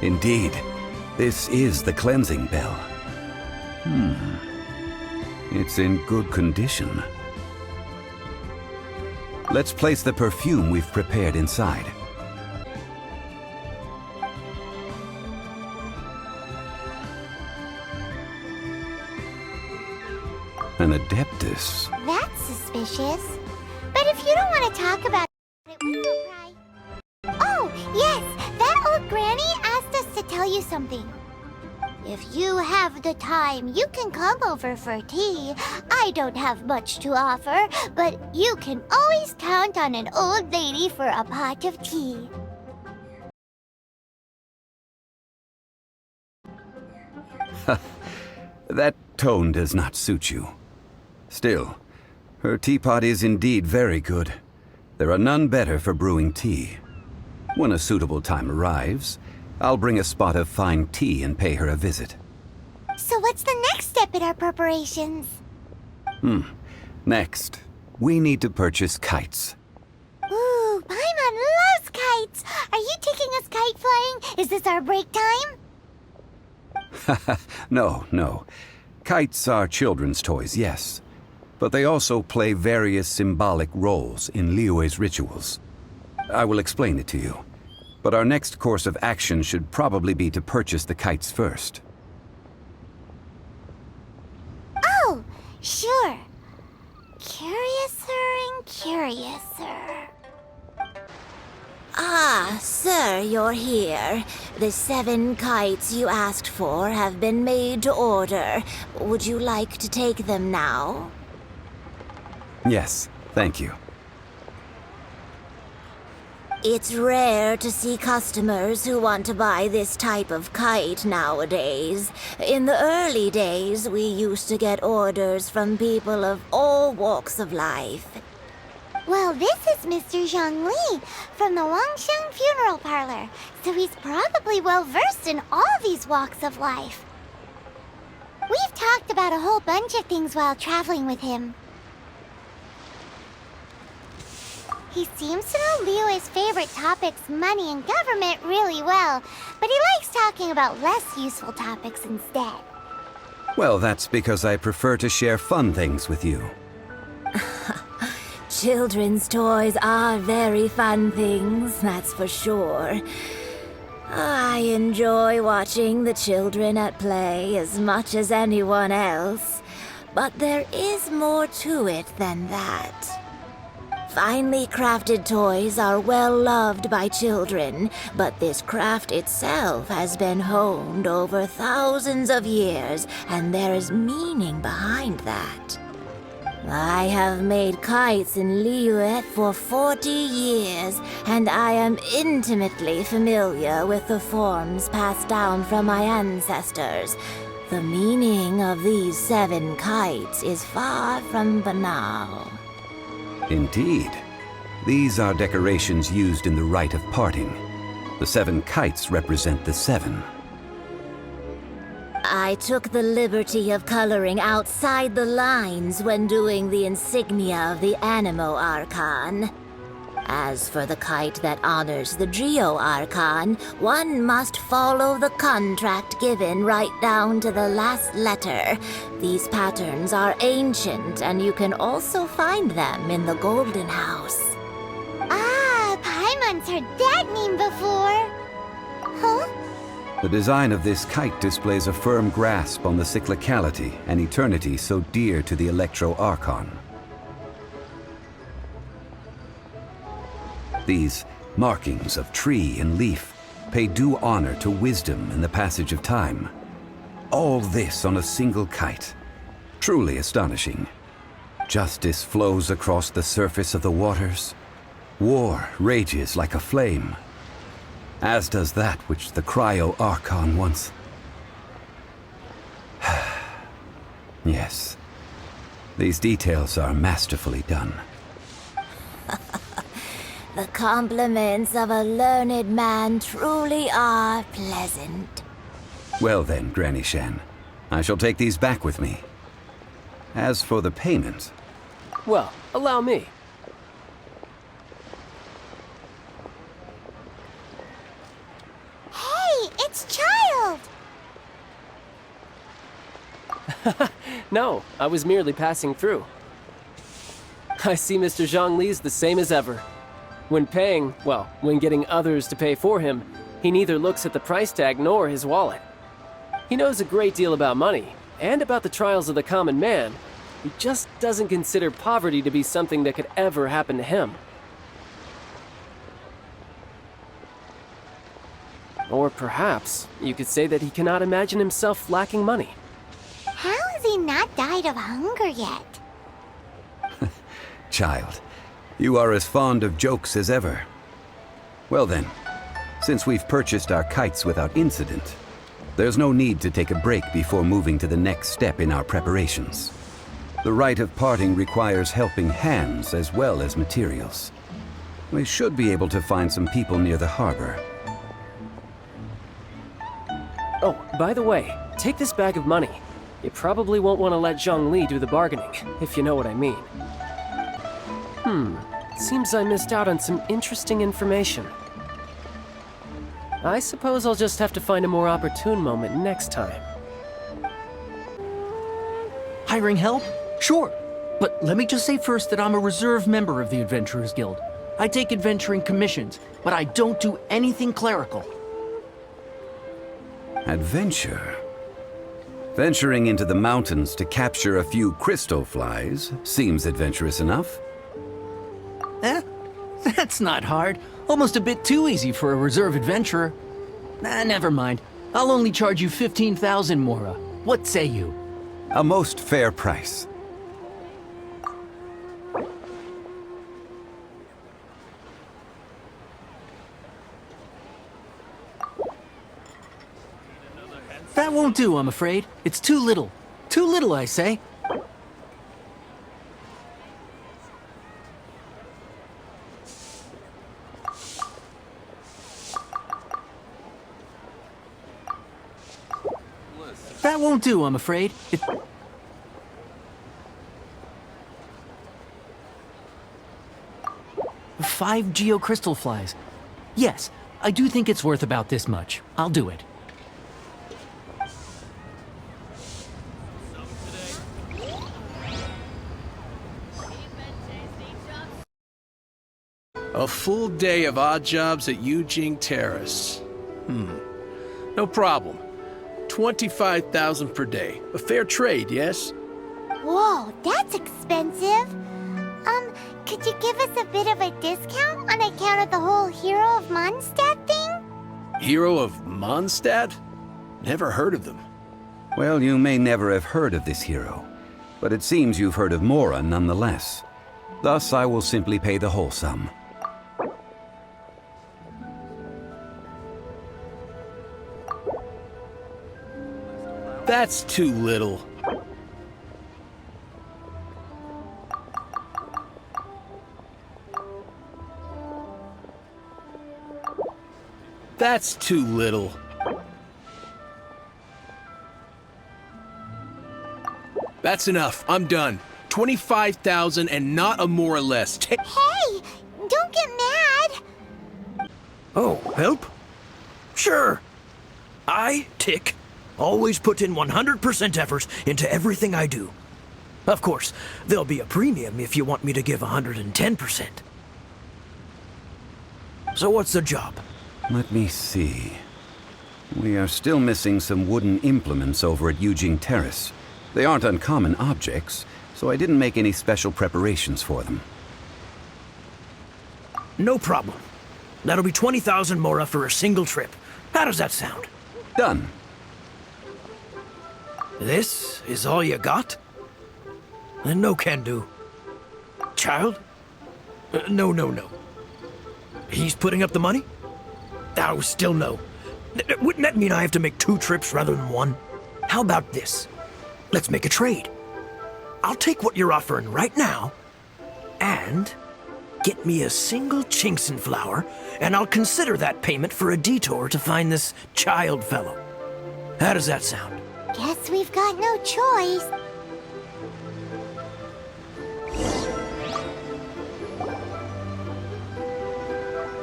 Indeed, this is the cleansing bell. It's in good condition. Let's place the perfume we've prepared inside. An Adeptus. That's suspicious. But if you don't want to talk about it, we will try. Oh, yes! That old granny asked us to tell you something. If you have the time, you can come over for tea. I don't have much to offer, but you can always count on an old lady for a pot of tea. That tone does not suit you. Still, her teapot is indeed very good. There are none better for brewing tea. When a suitable time arrives, I'll bring a spot of fine tea and pay her a visit. So what's the next step in our preparations? Next, we need to purchase kites. Ooh, Paimon loves kites! Are you taking us kite flying? Is this our break time? No. Kites are children's toys, yes. But they also play various symbolic roles in Liyue's rituals. I will explain it to you. But our next course of action should probably be to purchase the kites first. Oh, sure. Curiouser and curiouser. Ah, sir, you're here. The 7 kites you asked for have been made to order. Would you like to take them now? Yes, thank you. It's rare to see customers who want to buy this type of kite nowadays. In the early days, we used to get orders from people of all walks of life. Well, this is Mr. Zhang Li from the Wangsheng Funeral Parlor, so he's probably well-versed in all these walks of life. We've talked about a whole bunch of things while traveling with him. He seems to know Liyue's favorite topics, money and government, really well, but he likes talking about less useful topics instead. Well, that's because I prefer to share fun things with you. Children's toys are very fun things, that's for sure. I enjoy watching the children at play as much as anyone else, but there is more to it than that. Finely crafted toys are well loved by children, but this craft itself has been honed over thousands of years, and there is meaning behind that. I have made kites in Liyue for 40 years, and I am intimately familiar with the forms passed down from my ancestors. The meaning of these 7 kites is far from banal. Indeed. These are decorations used in the rite of parting. The 7 kites represent the 7. I took the liberty of coloring outside the lines when doing the insignia of the Animo Archon. As for the kite that honors the Geo Archon, one must follow the contract given right down to the last letter. These patterns are ancient, and you can also find them in the Golden House. Ah, Paimon's heard that name before. Huh? The design of this kite displays a firm grasp on the cyclicality and eternity so dear to the Electro Archon. These markings of tree and leaf pay due honor to wisdom and the passage of time. All this on a single kite. Truly astonishing. Justice flows across the surface of the waters. War rages like a flame. As does that which the Cryo Archon once... Yes. These details are masterfully done. The compliments of a learned man truly are pleasant. Well then, Granny Shan, I shall take these back with me. As for the payment... Well, allow me. Hey, it's No, I was merely passing through. I see Mr. Zhongli's the same as ever. When paying, well, when getting others to pay for him, he neither looks at the price tag nor his wallet. He knows a great deal about money, and about the trials of the common man. He just doesn't consider poverty to be something that could ever happen to him. Or perhaps you could say that he cannot imagine himself lacking money. How has he not died of hunger yet? Child, you are as fond of jokes as ever. Well then, since we've purchased our kites without incident, there's no need to take a break before moving to the next step in our preparations. The rite of parting requires helping hands as well as materials. We should be able to find some people near the harbor. Oh, by the way, take this bag of money. You probably won't want to let Zhongli do the bargaining, if you know what I mean. Seems I missed out on some interesting information. I suppose I'll just have to find a more opportune moment next time. Hiring help? Sure. But let me just say first that I'm a reserve member of the Adventurers Guild. I take adventuring commissions, but I don't do anything clerical. Adventure? Venturing into the mountains to capture a few crystal flies seems adventurous enough. That's not hard. Almost a bit too easy for a reserve adventurer. Never mind. I'll only charge you 15,000 Mora. What say you? A most fair price. That won't do, I'm afraid. It's too little. Too little, I say. That won't do, I'm afraid. 5 geocrystal flies. Yes, I do think it's worth about this much. I'll do it. A full day of odd jobs at Yujing Terrace. No problem. 25,000 per day. A fair trade, yes? Whoa, that's expensive. Could you give us a bit of a discount on account of the whole Hero of Mondstadt thing? Hero of Mondstadt? Never heard of them. Well, you may never have heard of this hero, but it seems you've heard of Mora nonetheless. Thus, I will simply pay the whole sum. That's too little. That's too little. That's enough. I'm done. 25,000 and not a more or less. Hey, don't get mad. Oh, help? Sure. I, Tick, always put in 100% effort into everything I do. Of course, there'll be a premium if you want me to give 110%. So what's the job? Let me see. We are still missing some wooden implements over at Yujing Terrace. They aren't uncommon objects, so I didn't make any special preparations for them. No problem. That'll be 20,000 Mora for a single trip. How does that sound? Done. This is all you got? Then no can do. Child? No. He's putting up the money? Oh, still no. Wouldn't that mean I have to make 2 trips rather than 1? How about this? Let's make a trade. I'll take what you're offering right now, and get me a single Chinkson flower, and I'll consider that payment for a detour to find this child fellow. How does that sound? Guess we've got no choice.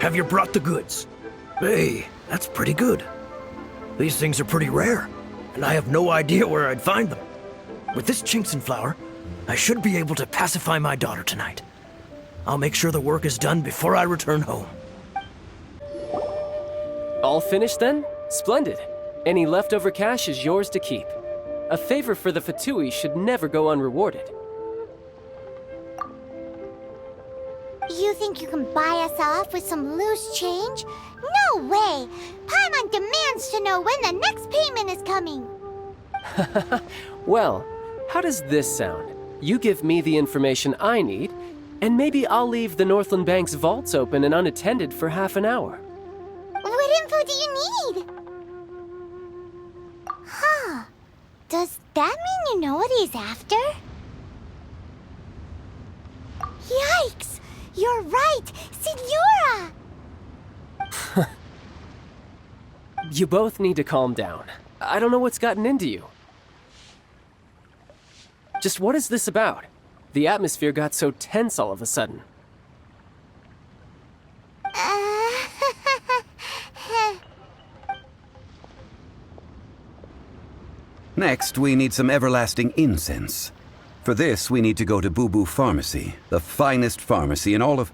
Have you brought the goods? Hey, that's pretty good. These things are pretty rare, and I have no idea where I'd find them. With this chinks and flour, I should be able to pacify my daughter tonight. I'll make sure the work is done before I return home. All finished then? Splendid. Any leftover cash is yours to keep. A favor for the Fatui should never go unrewarded. You think you can buy us off with some loose change? No way! Paimon demands to know when the next payment is coming! Well, how does this sound? You give me the information I need, and maybe I'll leave the Northland Bank's vaults open and unattended for half an hour. What info do you need? Huh. Does that mean you know what he's after? Yikes! You're right! Signora! You both need to calm down. I don't know what's gotten into you. Just what is this about? The atmosphere got so tense all of a sudden. Next, we need some everlasting incense. For this, we need to go to Boo Boo Pharmacy, the finest pharmacy in all of...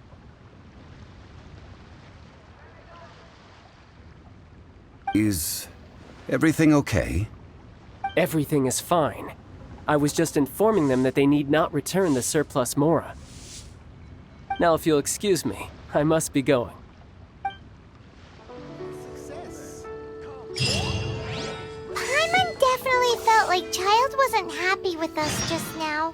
Is everything okay? Everything is fine. I was just informing them that they need not return the surplus Mora. Now, if you'll excuse me, I must be going. Paimon definitely felt like Child wasn't happy with us just now.